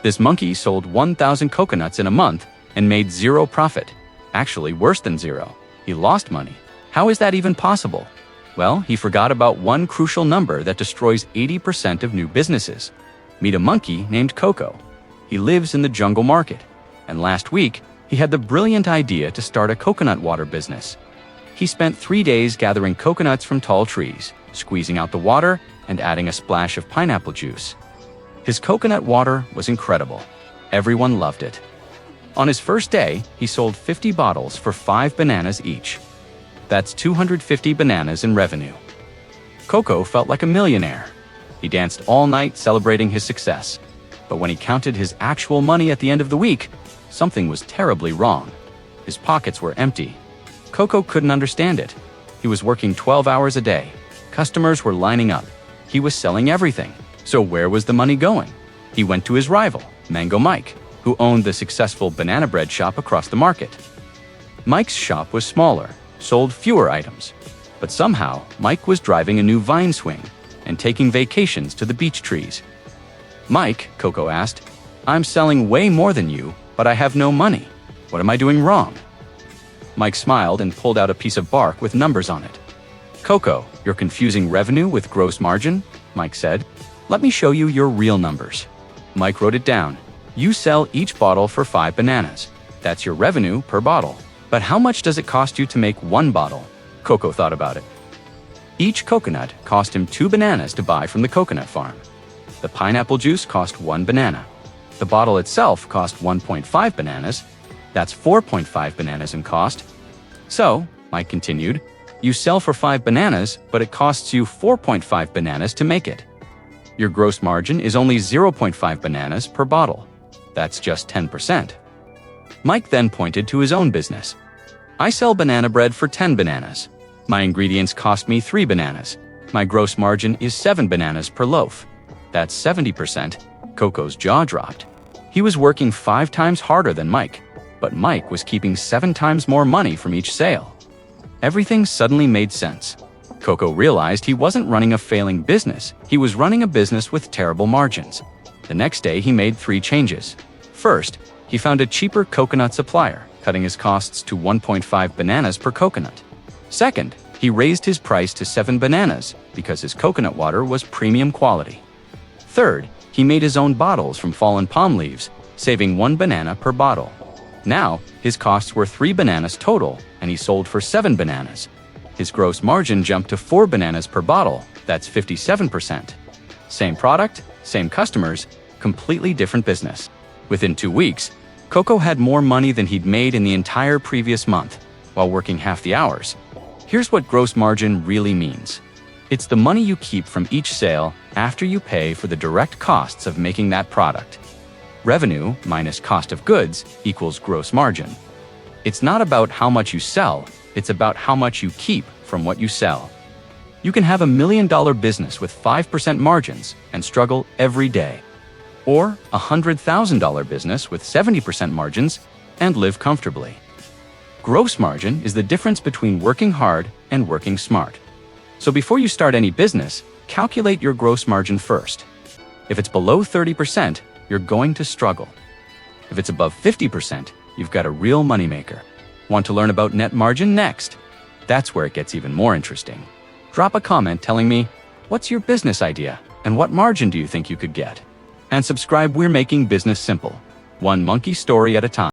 This monkey sold 1,000 coconuts in a month and made zero profit. Actually, worse than zero. He lost money. How is that even possible? Well, he forgot about one crucial number that destroys 80% of new businesses. Meet a monkey named Coco. He lives in the jungle market. And last week, he had the brilliant idea to start a coconut water business. He spent 3 days gathering coconuts from tall trees, squeezing out the water, and adding a splash of pineapple juice. His coconut water was incredible. Everyone loved it. On his first day, he sold 50 bottles for 5 bananas each. That's 250 bananas in revenue. Coco felt like a millionaire. He danced all night celebrating his success. But when he counted his actual money at the end of the week, something was terribly wrong. His pockets were empty. Coco couldn't understand it. He was working 12 hours a day. Customers were lining up. He was selling everything. So where was the money going? He went to his rival, Mango Mike, who owned the successful banana bread shop across the market. Mike's shop was smaller, sold fewer items. But somehow, Mike was driving a new vine swing and taking vacations to the beech trees. "Mike," Coco asked, "I'm selling way more than you, but I have no money. What am I doing wrong?" Mike smiled and pulled out a piece of bark with numbers on it. "Coco, you're confusing revenue with gross margin," Mike said. "Let me show you your real numbers." Mike wrote it down. "You sell each bottle for 5 bananas. That's your revenue per bottle. But how much does it cost you to make one bottle?" Coco thought about it. Each coconut cost him 2 bananas to buy from the coconut farm. The pineapple juice cost 1 banana. The bottle itself cost 1.5 bananas. That's 4.5 bananas in cost. "So," Mike continued, "you sell for 5 bananas, but it costs you 4.5 bananas to make it. Your gross margin is only 0.5 bananas per bottle. That's just 10%. Mike then pointed to his own business. "I sell banana bread for 10 bananas. My ingredients cost me 3 bananas. My gross margin is 7 bananas per loaf. That's 70%. Coco's jaw dropped. He was working 5 times harder than Mike, but Mike was keeping 7 times more money from each sale. Everything suddenly made sense. Coco realized he wasn't running a failing business, he was running a business with terrible margins. The next day he made 3 changes. First, he found a cheaper coconut supplier, cutting his costs to 1.5 bananas per coconut. Second, he raised his price to 7 bananas because his coconut water was premium quality. Third, he made his own bottles from fallen palm leaves, saving 1 banana per bottle. Now, his costs were 3 bananas total, and he sold for 7 bananas. His gross margin jumped to 4 bananas per bottle. That's 57%. Same product, same customers, completely different business. Within 2 weeks, Coco had more money than he'd made in the entire previous month, while working half the hours. Here's what gross margin really means. It's the money you keep from each sale after you pay for the direct costs of making that product. Revenue minus cost of goods equals gross margin. It's not about how much you sell, it's about how much you keep from what you sell. You can have $1 million business with 5% margins and struggle every day. Or a $100,000 business with 70% margins and live comfortably. Gross margin is the difference between working hard and working smart. So before you start any business, calculate your gross margin first. If it's below 30%, you're going to struggle. If it's above 50%, you've got a real moneymaker. Want to learn about net margin next? That's where it gets even more interesting. Drop a comment telling me, what's your business idea and what margin do you think you could get? And subscribe. We're making business simple, one monkey story at a time.